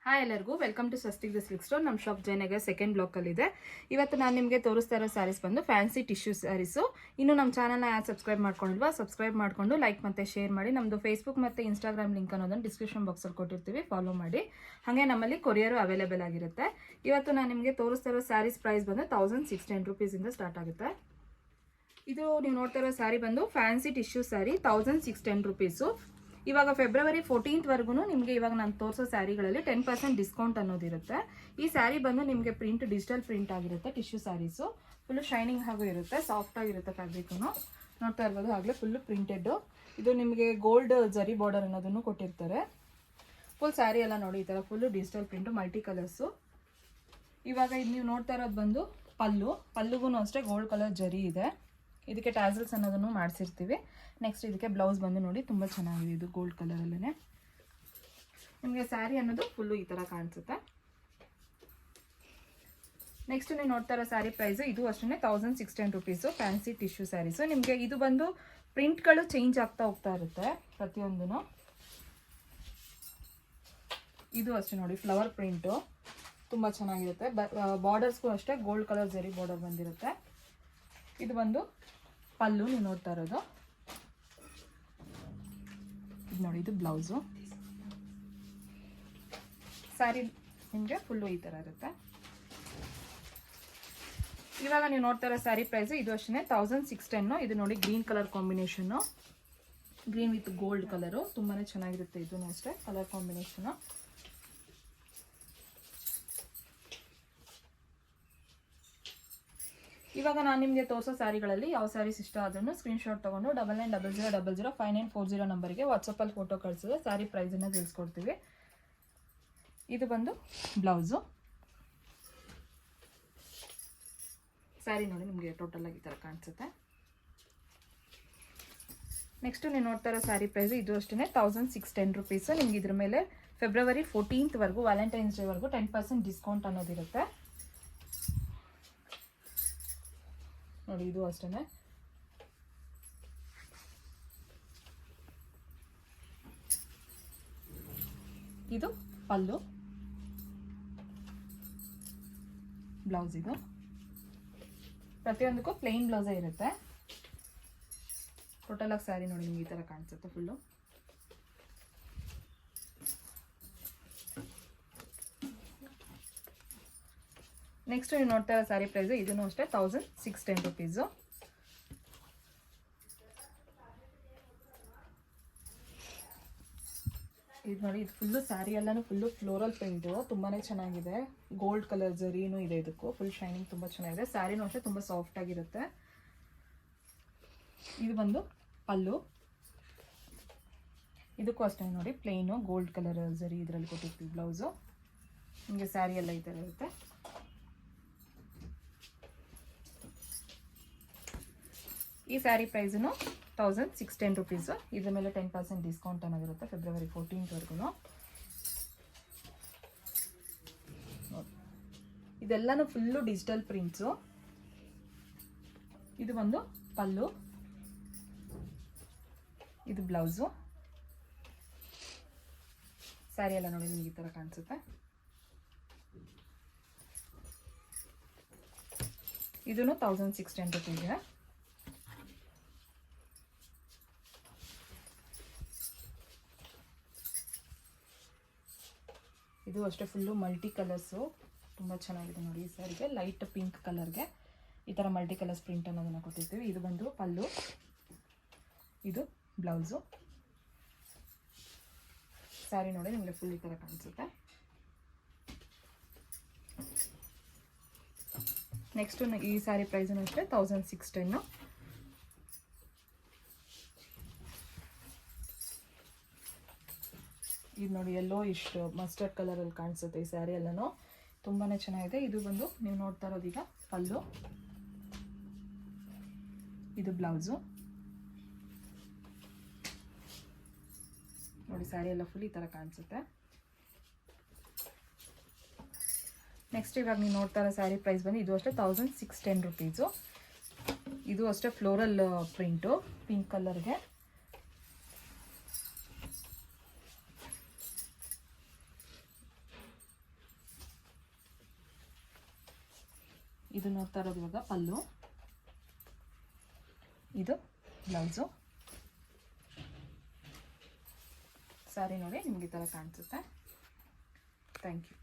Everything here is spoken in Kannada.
ಹಾಯ್ ಎಲ್ಲರಿಗೂ welcome to Swastik the silk store. ನಮ್ಮ ಶಾಪ್ ಜಯನಗರ್ ಸೆಕೆಂಡ್ ಬ್ಲಾಕಲ್ಲಿದೆ. ಇವತ್ತು ನಾನು ನಿಮಗೆ ತೋರಿಸ್ತಾ ಇರೋ ಸ್ಯಾರೀಸ್ ಬಂದು ಫ್ಯಾನ್ಸಿ ಟಿಶ್ಯೂ ಸ್ಯಾರೀಸು. ಇನ್ನು ನಮ್ಮ ಚಾನಲ್ನ ಯಾರು ಸಬ್ಸ್ಕ್ರೈಬ್ ಮಾಡ್ಕೊಂಡಿಲ್ವಾ ಸಬ್ಸ್ಕ್ರೈಬ್ ಮಾಡಿಕೊಂಡು ಲೈಕ್ ಮತ್ತು ಶೇರ್ ಮಾಡಿ. ನಮ್ಮದು ಫೇಸ್ಬುಕ್ ಮತ್ತು ಇನ್ಸ್ಟಾಗ್ರಾಮ್ ಲಿಂಕ್ ಅನ್ನೋದನ್ನು ಡಿಸ್ಕ್ರಿಪ್ಷನ್ ಬಾಕ್ಸಲ್ಲಿ ಕೊಟ್ಟಿರ್ತೀವಿ, ಫಾಲೋ ಮಾಡಿ. ಹಾಗೆ ನಮ್ಮಲ್ಲಿ ಕೊರಿಯರು ಅವೈಲೇಬಲ್ ಆಗಿರುತ್ತೆ. ಇವತ್ತು ನಾನು ನಿಮಗೆ ತೋರಿಸ್ತಾ ಇರೋ ಸ್ಯಾರೀಸ್ ಪ್ರೈಸ್ ಬಂದು 1610 ರೂಪೀಸಿಂದ ಸ್ಟಾರ್ಟ್ ಆಗುತ್ತೆ. ಇದು ನೀವು ನೋಡ್ತಾ ಇರೋ ಸ್ಯಾರಿ ಬಂದು ಫ್ಯಾನ್ಸಿ ಟಿಶ್ಯೂ ಸ್ಯಾರಿ 1610 ರೂಪೀಸು. ಇವಾಗ ಫೆಬ್ರವರಿ 14th ನಿಮಗೆ ಇವಾಗ ನಾನು ತೋರಿಸೋ ಸ್ಯಾರಿಗಳಲ್ಲಿ 10% ಡಿಸ್ಕೌಂಟ್ ಅನ್ನೋದಿರುತ್ತೆ. ಈ ಸ್ಯಾರಿ ಬಂದು ನಿಮಗೆ ಪ್ರಿಂಟ್ ಡಿಜಿಟಲ್ ಪ್ರಿಂಟ್ ಆಗಿರುತ್ತೆ. ಟಿಶ್ಯೂ ಸ್ಯಾರೀಸು ಫುಲ್ಲು ಶೈನಿಂಗ್ ಹಾಗೂ ಇರುತ್ತೆ, ಸಾಫ್ಟ್ ಆಗಿರುತ್ತೆ ಫ್ಯಾಬ್ರಿಕ್ನು. ನೋಡ್ತಾ ಇರ್ಬೋದು, ಆಗಲೇ ಫುಲ್ಲು ಪ್ರಿಂಟೆಡ್ಡು. ಇದು ನಿಮಗೆ ಗೋಲ್ಡ್ ಜರಿ ಬಾರ್ಡರ್ ಅನ್ನೋದನ್ನು ಕೊಟ್ಟಿರ್ತಾರೆ. ಫುಲ್ ಸ್ಯಾರಿ ಎಲ್ಲ ನೋಡಿ ಈ ಥರ full digital print, multi colours. ಇವಾಗ ಇದು ನೀವು ನೋಡ್ತಾ ಇರೋದು ಬಂದು ಪಲ್ಲುಗೂ ಅಷ್ಟೇ ಗೋಲ್ಡ್ ಕಲರ್ ಜರಿ ಇದೆ. ಇದಕ್ಕೆ ಟ್ಯಾಸಲ್ಸ್ ಅನ್ನೋದನ್ನು ಮಾಡಿಸಿರ್ತೀವಿ. ನೆಕ್ಸ್ಟ್ ಇದಕ್ಕೆ ಬ್ಲೌಸ್ ಬಂದು ನೋಡಿ ತುಂಬ ಚೆನ್ನಾಗಿದೆ, ಇದು ಗೋಲ್ಡ್ ಕಲರಲ್ಲೇ. ನಿಮಗೆ ಸ್ಯಾರಿ ಅನ್ನೋದು ಫುಲ್ಲು ಈ ಥರ ಕಾಣಿಸುತ್ತೆ. ನೆಕ್ಸ್ಟ್ ನೀವು ನೋಡ್ತಾ ಇರೋ ಸ್ಯಾರಿ ಪ್ರೈಸು ಇದು ಅಷ್ಟೇ 1610 ರೂಪೀಸು, ಫ್ಯಾನ್ಸಿ ಟಿಶ್ಯೂ ಸ್ಯಾರೀಸು. ನಿಮಗೆ ಇದು ಬಂದು ಪ್ರಿಂಟ್ಗಳು ಚೇಂಜ್ ಆಗ್ತಾ ಹೋಗ್ತಾ ಇರುತ್ತೆ ಪ್ರತಿಯೊಂದೂ. ಇದು ಅಷ್ಟೇ ನೋಡಿ, ಫ್ಲವರ್ ಪ್ರಿಂಟು ತುಂಬ ಚೆನ್ನಾಗಿರುತ್ತೆ. ಬಾರ್ಡರ್ಸ್ಗೂ ಅಷ್ಟೇ ಗೋಲ್ಡ್ ಕಲರ್ ಜರಿ ಬಾರ್ಡರ್ ಬಂದಿರುತ್ತೆ. ಇದು ಬಂದು ಪಲ್ಲು ನೀವು ನೋಡ್ತಾ ಇರೋದು. ಇದು ನೋಡಿ, ಇದು ಬ್ಲೌಸು. ಸ್ಯಾರಿ ನಿಮಗೆ ಫುಲ್ಲು ಈ ಥರ ಇರುತ್ತೆ. ಇವಾಗ ನೀವು ನೋಡ್ತಾ ಇರೋ ಸ್ಯಾರಿ ಪ್ರೈಸು ಇದು ಅಷ್ಟೇ 1610. ಇದು ನೋಡಿ green colour combination, green with gold colour, ತುಂಬಾ ಚೆನ್ನಾಗಿರುತ್ತೆ. ಇದೂ ಅಷ್ಟೇ ಕಲರ್ ಕಾಂಬಿನೇಷನು. ಇವಾಗ ನಾನು ನಿಮಗೆ ತೋರಿಸೋ ಸ್ಯಾರಿಗಳಲ್ಲಿ ಯಾವ ಸ್ಯಾರೀಸ್ ಇಷ್ಟ ಆದ್ರೂ ಸ್ಕ್ರೀನ್ಶಾಟ್ ತೊಗೊಂಡು 9900005940 ನಂಬರಿಗೆ ವಾಟ್ಸಪ್ಪಲ್ಲಿ ಫೋಟೋ ಕಳಿಸಿದ್ರೆ ಸ್ಯಾರಿ ಪ್ರೈಸನ್ನು ತಿಳಿಸ್ಕೊಡ್ತೀವಿ. ಇದು ಬಂದು ಬ್ಲೌಸು. ಸ್ಯಾರಿ ನೋಡಿ ನಿಮಗೆ ಟೋಟಲಾಗಿ ಈ ಥರ ಕಾಣಿಸುತ್ತೆ. ನೆಕ್ಸ್ಟು ನೀವು ನೋಡ್ತಾ ಇರೋ ಸ್ಯಾರಿ ಪ್ರೈಸು ಇದು ಅಷ್ಟೇ 1610 ರೂಪೀಸು. ನಿಮ್ಗೆ ಇದ್ರ ಮೇಲೆ ಫೆಬ್ರವರಿ 14th ವ್ಯಾಲೆಂಟೈನ್ಸ್ ಡೇವರೆಗೂ 10% ಡಿಸ್ಕೌಂಟ್ ಅನ್ನೋದಿರುತ್ತೆ. ನೋಡಿ, ಇದು ಅಷ್ಟೇ. ಇದು ಪಲ್ಲು, ಬ್ಲೌಸ್. ಇದು ಪ್ರತಿಯೊಂದಕ್ಕೂ ಪ್ಲೇನ್ ಬ್ಲೌಸೇ ಇರುತ್ತೆ. ಟೋಟಲ್ ಆಗಿ ಸ್ಯಾರಿ ನೋಡಿ ನಿಮ್ಗೆ ಈ ಥರ ಕಾಣಿಸುತ್ತೆ ಫುಲ್ಲು. ನೆಕ್ಸ್ಟ್ ನೀವು ನೋಡ್ತಾ ಇರೋ ಸ್ಯಾರಿ ಪ್ರೈಸು ಇದೂ ಅಷ್ಟೇ 1610 ರೂಪೀಸು. ಇದು ನೋಡಿ, ಇದು ಫುಲ್ಲು ಸ್ಯಾರಿ ಎಲ್ಲನೂ ಫುಲ್ಲು ಫ್ಲೋರಲ್ ಪ್ರಿಂಟು, ತುಂಬಾ ಚೆನ್ನಾಗಿದೆ. ಗೋಲ್ಡ್ ಕಲರ್ ಜರಿನೂ ಇದೆ, ಇದಕ್ಕೂ ಫುಲ್ ಶೈನಿಂಗ್ ತುಂಬ ಚೆನ್ನಾಗಿದೆ. ಸ್ಯಾರಿನೂ ಅಷ್ಟೇ ತುಂಬ ಸಾಫ್ಟ್ ಆಗಿರುತ್ತೆ. ಇದು ಬಂದು ಪಲ್ಲು. ಇದಕ್ಕೂ ಅಷ್ಟೇ ನೋಡಿ, ಪ್ಲೇನು ಗೋಲ್ಡ್ ಕಲರ್ ಜರಿ ಇದರಲ್ಲಿ ಕೊಟ್ಟಿರ್ತೀವಿ ಬ್ಲೌಸು. ನಿಮಗೆ ಸ್ಯಾರಿ ಎಲ್ಲ ಈ ಥರ ಇರುತ್ತೆ. ಈ ಸ್ಯಾರಿ ಪ್ರೈಸನ್ನು 1610 ರೂಪೀಸು. ಇದ್ರ ಮೇಲೆ 10% ಡಿಸ್ಕೌಂಟ್ ಅನ್ನೋದಿರುತ್ತೆ ಫೆಬ್ರವರಿ 14th. ಇದೆಲ್ಲನೂ ಫುಲ್ಲು ಡಿಜಿಟಲ್ ಪ್ರಿಂಟ್ಸು. ಇದು ಒಂದು ಪಲ್ಲು, ಇದು ಬ್ಲೌಸು. ಸ್ಯಾರಿ ಎಲ್ಲ ನೋಡಿ ನಿಮ್ಗೆ ಈ ಥರ ಕಾಣಿಸುತ್ತೆ. ಇದೂ 1610 ರೂಪೀಸ್ಗೆ. ಇದು ಅಷ್ಟೇ ಫುಲ್ಲು ಮಲ್ಟಿ ಕಲರ್ಸು, ತುಂಬ ಚೆನ್ನಾಗಿದೆ ನೋಡಿ. ಈ ಸ್ಯಾರಿಗೆ ಲೈಟ್ ಪಿಂಕ್ ಕಲರ್ಗೆ ಈ ಥರ ಮಲ್ಟಿ ಕಲರ್ಸ್ ಪ್ರಿಂಟ್ ಅನ್ನೋದನ್ನು ಕೊಟ್ಟಿರ್ತೀವಿ. ಇದು ಬಂದು ಪಲ್ಲು, ಇದು ಬ್ಲೌಸು. ಸ್ಯಾರಿ ನೋಡಿ ನಿಮಗೆ ಫುಲ್ ಈ ಥರ ಕಾಣಿಸುತ್ತೆ. ನೆಕ್ಸ್ಟು ಈ ಸ್ಯಾರಿ ಪ್ರೈಸನ್ನು ಅಷ್ಟೇ 1610. ಇದು ನೋಡಿ, ಎಲ್ಲೋ ಇಷ್ಟು ಮಸ್ಟರ್ಡ್ ಕಲರಲ್ಲಿ ಕಾಣಿಸುತ್ತೆ ಈ ಸ್ಯಾರಿ ಎಲ್ಲನೂ, ತುಂಬಾ ಚೆನ್ನಾಗಿದೆ. ಇದು ಬಂದು ನೀವು ನೋಡ್ತಾ ಇರೋದು ಈಗ ಪಲ್ಲು, ಇದು ಬ್ಲೌಸು. ನೋಡಿ ಸ್ಯಾರಿ ಎಲ್ಲ ಫುಲ್ ಈ ಥರ ಕಾಣಿಸುತ್ತೆ. ನೆಕ್ಸ್ಟ್ ಇವಾಗ ನೀವು ನೋಡ್ತಾ ಇರೋ ಸ್ಯಾರಿ ಪ್ರೈಸ್ ಬಂದು ಇದು ಅಷ್ಟೇ 1610 ರೂಪೀಸು. ಇದು ಅಷ್ಟೇ ಫ್ಲೋರಲ್ ಪ್ರಿಂಟು, ಪಿಂಕ್ ಕಲರ್ಗೆ. ಇದು ನೋಡ್ತಾ ಇರೋದು ಇವಾಗ ಪಲ್ಲು, ಇದು ಬ್ಲೌಸು. ಸ್ಯಾರಿ ನೋಡಿ ನಿಮ್ಗೆ ಈ ಥರ ಕಾಣಿಸುತ್ತೆ. Thank you.